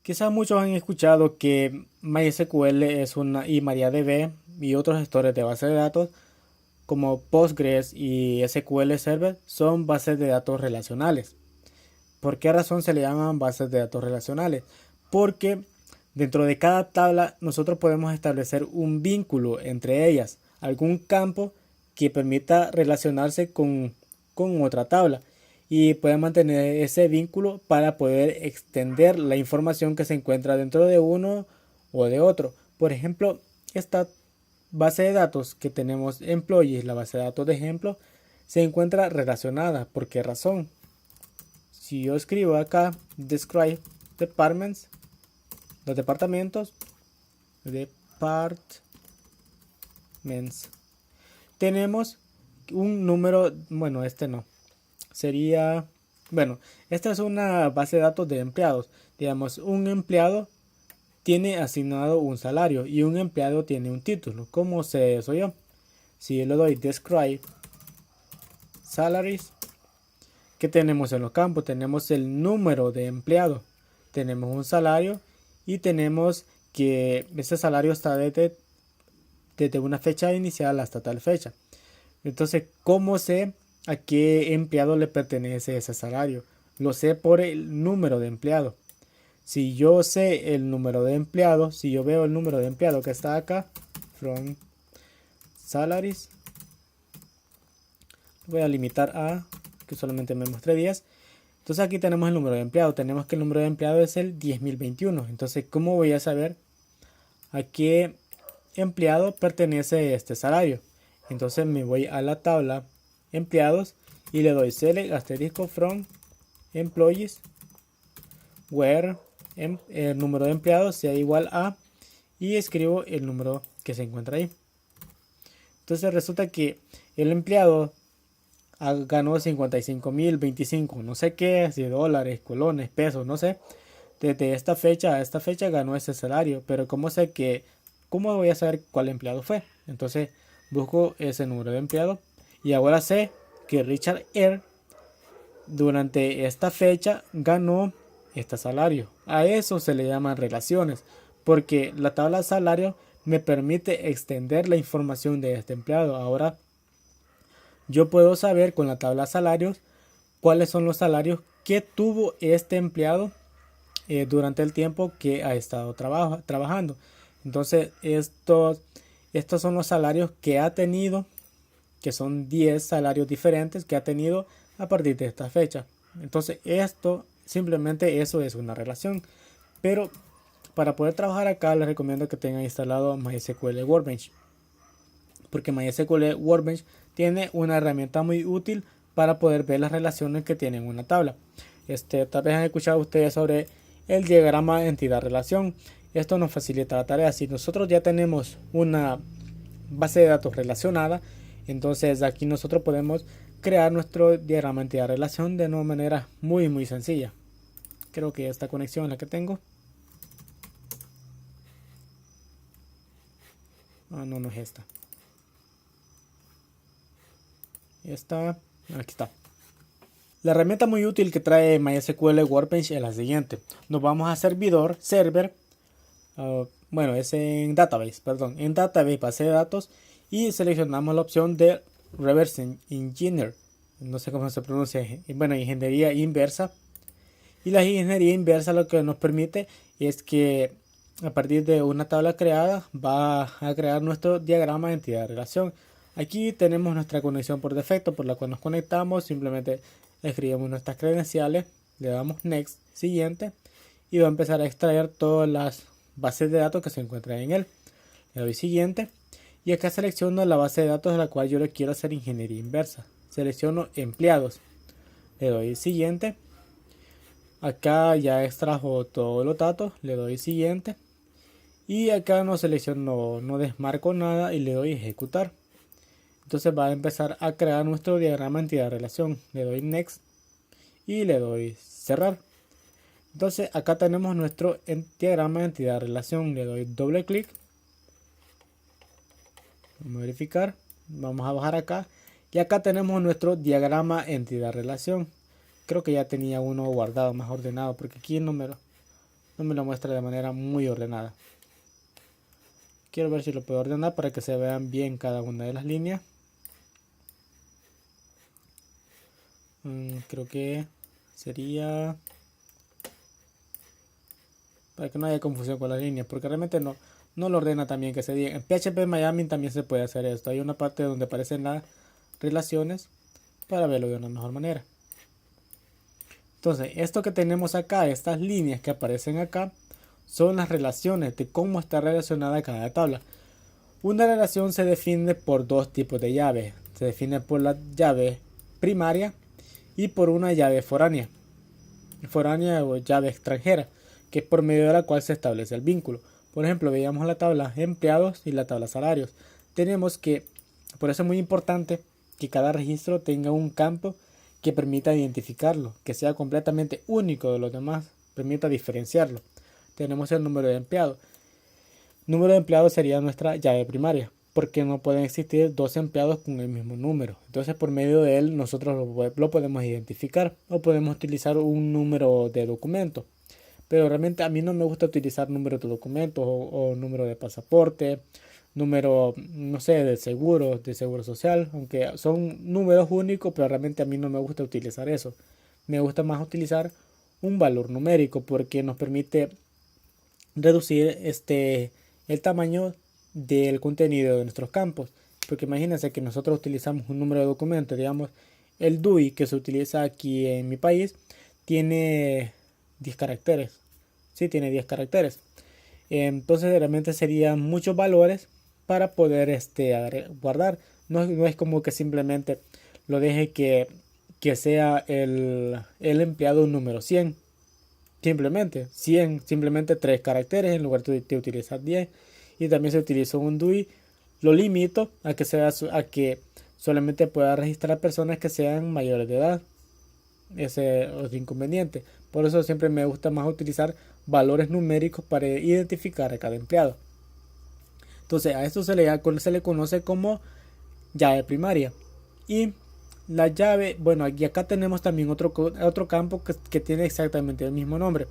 Quizás muchos han escuchado que MySQL es una y MariaDB y otros gestores de base de datos como Postgres y SQL Server son bases de datos relacionales. ¿Por qué razón se le llaman bases de datos relacionales? Porque dentro de cada tabla nosotros podemos establecer un vínculo entre ellas, algún campo que permita relacionarse con otra tabla y puede mantener ese vínculo para poder extender la información que se encuentra dentro de uno o de otro. Por ejemplo, esta base de datos que tenemos employees, la base de datos de ejemplo, se encuentra relacionada. ¿Por qué razón? Si yo escribo acá describe departments, los departamentos, departments, tenemos un número, bueno, este no, sería, bueno, esta es una base de datos de empleados. Digamos, un empleado tiene asignado un salario y un empleado tiene un título. ¿Cómo sé eso yo? Si yo le doy describe salaries, ¿qué tenemos en los campos? Tenemos el número de empleado, tenemos un salario y tenemos que ese salario está desde una fecha inicial hasta tal fecha. Entonces, ¿cómo sé a qué empleado le pertenece ese salario? Lo sé por el número de empleado. Si yo sé el número de empleado, si yo veo el número de empleado que está acá, from salaries, voy a limitar a que solamente me muestre 10. Entonces aquí tenemos el número de empleado. Tenemos que el número de empleado es el 10.021. Entonces, ¿cómo voy a saber a qué empleado pertenece este salario? Entonces me voy a la tabla empleados y le doy select asterisco from employees where el número de empleados sea igual a y escribo el número que se encuentra ahí. Entonces resulta que el empleado ganó 55.025, no sé qué, si dólares, colones, pesos, no sé. Desde esta fecha a esta fecha ganó ese salario, pero ¿cómo voy a saber cuál empleado fue? Entonces busco ese número de empleado y ahora sé que Richard Eyre durante esta fecha ganó este salario. A eso se le llaman relaciones, porque la tabla de salario me permite extender la información de este empleado. Ahora yo puedo saber con la tabla de salarios cuáles son los salarios que tuvo este empleado durante el tiempo que ha estado trabajando. Entonces estos son los salarios que ha tenido, que son 10 salarios diferentes que ha tenido a partir de esta fecha. Entonces esto, simplemente eso es una relación. Pero para poder trabajar acá les recomiendo que tengan instalado MySQL Workbench, porque MySQL Workbench tiene una herramienta muy útil para poder ver las relaciones que tienen una tabla. Tal vez han escuchado ustedes sobre el diagrama entidad-relación. Esto nos facilita la tarea. Si nosotros ya tenemos una base de datos relacionada, entonces aquí nosotros podemos crear nuestro diagrama entidad-relación de una manera muy sencilla. Creo que esta conexión es la que tengo. No, no es esta. Aquí está. La herramienta muy útil que trae MySQL Workbench es la siguiente. Nos vamos a server, bueno, es en database, perdón, en database, base de datos, y seleccionamos la opción de Reverse Engineer, no sé cómo se pronuncia, bueno, ingeniería inversa. Y la ingeniería inversa lo que nos permite es que a partir de una tabla creada va a crear nuestro diagrama de entidad-relación. Aquí tenemos nuestra conexión por defecto por la cual nos conectamos. Simplemente escribimos nuestras credenciales, le damos next, siguiente, y va a empezar a extraer todas las bases de datos que se encuentran en él. Le doy siguiente y acá selecciono la base de datos de la cual yo le quiero hacer ingeniería inversa. Selecciono empleados, le doy siguiente. Acá ya extrajo todos los datos, le doy siguiente. Y acá no selecciono, no desmarco nada y le doy ejecutar. Entonces va a empezar a crear nuestro diagrama entidad-relación. Le doy next y le doy cerrar. Entonces acá tenemos nuestro diagrama entidad-relación. Le doy doble clic. Vamos a verificar. Vamos a bajar acá. Y acá tenemos nuestro diagrama entidad-relación. Creo que ya tenía uno guardado, más ordenado, porque aquí el número no me lo muestra de manera muy ordenada. Quiero ver si lo puedo ordenar para que se vean bien cada una de las líneas. Creo que sería para que no haya confusión con las líneas, porque realmente no lo ordena también que se diga. En PHP Miami también se puede hacer esto. Hay una parte donde aparecen las relaciones para verlo de una mejor manera. Entonces, esto que tenemos acá, estas líneas que aparecen acá, son las relaciones de cómo está relacionada cada tabla. Una relación se define por dos tipos de llaves. Se define por la llave primaria y por una llave foránea. Foránea o llave extranjera, que es por medio de la cual se establece el vínculo. Por ejemplo, veíamos la tabla empleados y la tabla salarios. Tenemos que, por eso es muy importante que cada registro tenga un campo que permita identificarlo, que sea completamente único de los demás, permita diferenciarlo. Tenemos el número de empleados. Número de empleados sería nuestra llave primaria, porque no pueden existir dos empleados con el mismo número. Entonces, por medio de él, nosotros lo podemos identificar, o podemos utilizar un número de documento. Pero realmente a mí no me gusta utilizar números de documentos o número de pasaporte, número, no sé, de seguro social, aunque son números únicos, pero realmente a mí no me gusta utilizar eso. Me gusta más utilizar un valor numérico porque nos permite reducir el tamaño del contenido de nuestros campos. Porque imagínense que nosotros utilizamos un número de documento, digamos, el DUI que se utiliza aquí en mi país tiene 10 caracteres. Sí, tiene 10 caracteres. Entonces realmente serían muchos valores para poder guardar. No es como que simplemente lo deje que sea el empleado número 100. Simplemente 100, simplemente 3 caracteres en lugar de utilizar 10. Y también se utilizó un DUI. Lo limito a que solamente pueda registrar personas que sean mayores de edad. Ese es inconveniente. Por eso siempre me gusta más utilizar valores numéricos para identificar a cada empleado. Entonces a esto se le conoce como llave primaria. Y la llave, bueno, aquí acá tenemos también otro campo que tiene exactamente el mismo nombre.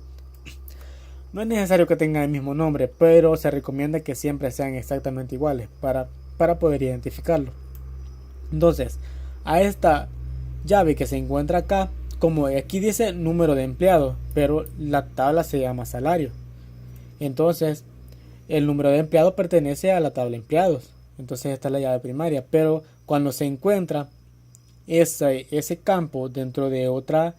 No es necesario que tengan el mismo nombre, pero se recomienda que siempre sean exactamente iguales para poder identificarlo. Entonces, a esta llave que se encuentra acá, como aquí dice número de empleados, pero la tabla se llama salario. Entonces, el número de empleados pertenece a la tabla empleados. Entonces, esta es la llave primaria. Pero cuando se encuentra ese campo dentro de otra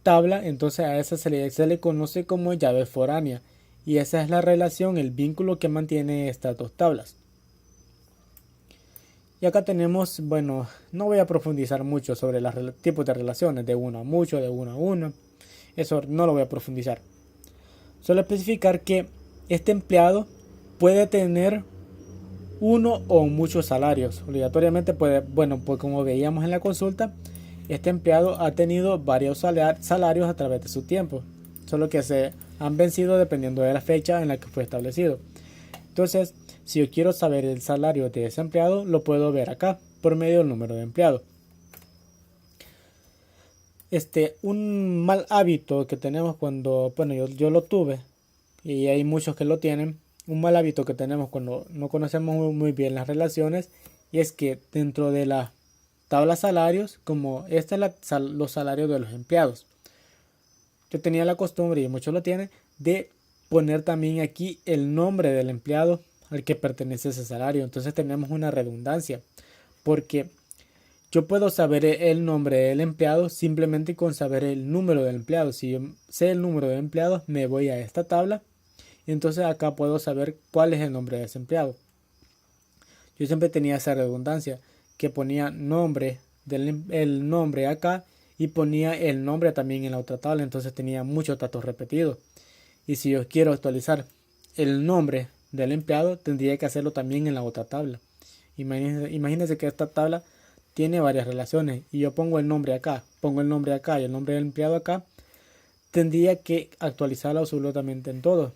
tabla, entonces a esa se le conoce como llave foránea. Y esa es la relación, el vínculo que mantiene estas dos tablas. Y acá tenemos, bueno, no voy a profundizar mucho sobre los tipos de relaciones, de uno a mucho, de uno a uno. Eso no lo voy a profundizar. Solo especificar que este empleado puede tener uno o muchos salarios. Obligatoriamente puede, bueno, pues como veíamos en la consulta, este empleado ha tenido varios salarios a través de su tiempo. Solo que se han vencido dependiendo de la fecha en la que fue establecido. Entonces, si yo quiero saber el salario de ese empleado, lo puedo ver acá por medio del número de empleado. Un mal hábito que tenemos cuando, bueno, yo lo tuve y hay muchos que lo tienen. Un mal hábito que tenemos cuando no conocemos muy bien las relaciones y es que dentro de la tabla salarios, como esta es los salarios de los empleados. Yo tenía la costumbre, y muchos lo tienen, de poner también aquí el nombre del empleado al que pertenece ese salario. Entonces tenemos una redundancia, porque yo puedo saber el nombre del empleado simplemente con saber el número del empleado. Si yo sé el número de empleados, me voy a esta tabla y entonces acá puedo saber cuál es el nombre de ese empleado. Yo siempre tenía esa redundancia, que ponía el nombre acá y ponía el nombre también en la otra tabla. Entonces tenía muchos datos repetidos. Y si yo quiero actualizar el nombre del empleado, tendría que hacerlo también en la otra tabla. Imagínense que esta tabla tiene varias relaciones y yo pongo el nombre acá, pongo el nombre acá y el nombre del empleado acá. Tendría que actualizarlo absolutamente en todo.